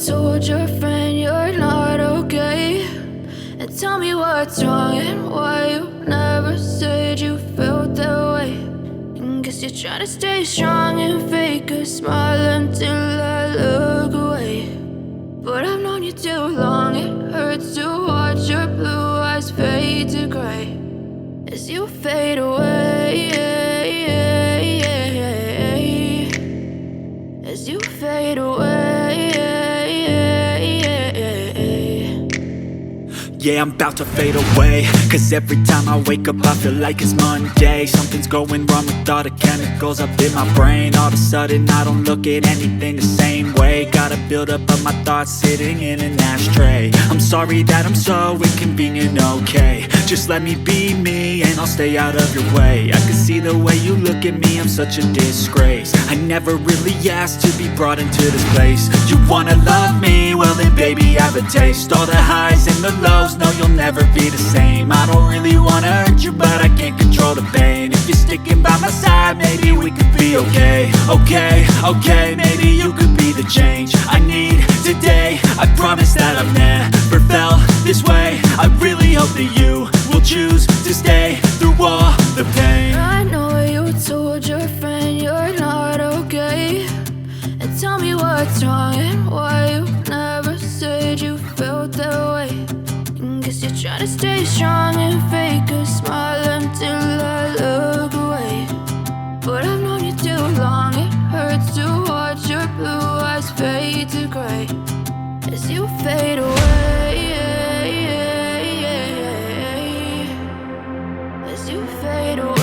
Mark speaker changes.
Speaker 1: told your friend you're not okay, and tell me what's wrong and why you never said you felt that way. And guess you're trying to stay strong and fake a smile until I look away. But I've known you too long, it hurts to watch your blue eyes fade to gray as you fade away, as you fade away.
Speaker 2: Yeah, I'm about to fade away, cause every time I wake up I feel like it's Monday. Something's going wrong with all the chemicals up in my brain. All of a sudden I don't look at anything the same way. Got a buildup of my thoughts sitting in an ashtray. I'm sorry that I'm so inconvenient, okay. Just let me be me and I'll stay out of your way. I can see the way you look at me, I'm such a disgrace. I never really asked to be brought into this place. You wanna love me? Well then baby I have a taste. All the highs and the lows, no you'll never be the same. I don't really wanna hurt you but I can't control the pain. If you're sticking by my side maybe we could be okay. Okay, maybe you could be the change I need today. I promise that I've never felt this way. I really hope that you will choose to stay through all the pain.
Speaker 1: I know you told your friend you're not okay, and tell me what's wrong and why you never said you felt that way. And guess you're trying to stay strong and fake a smile until I look away. But I've known you too long, it hurts to watch your blue eyes fade to gray as you fade away, as you fade away.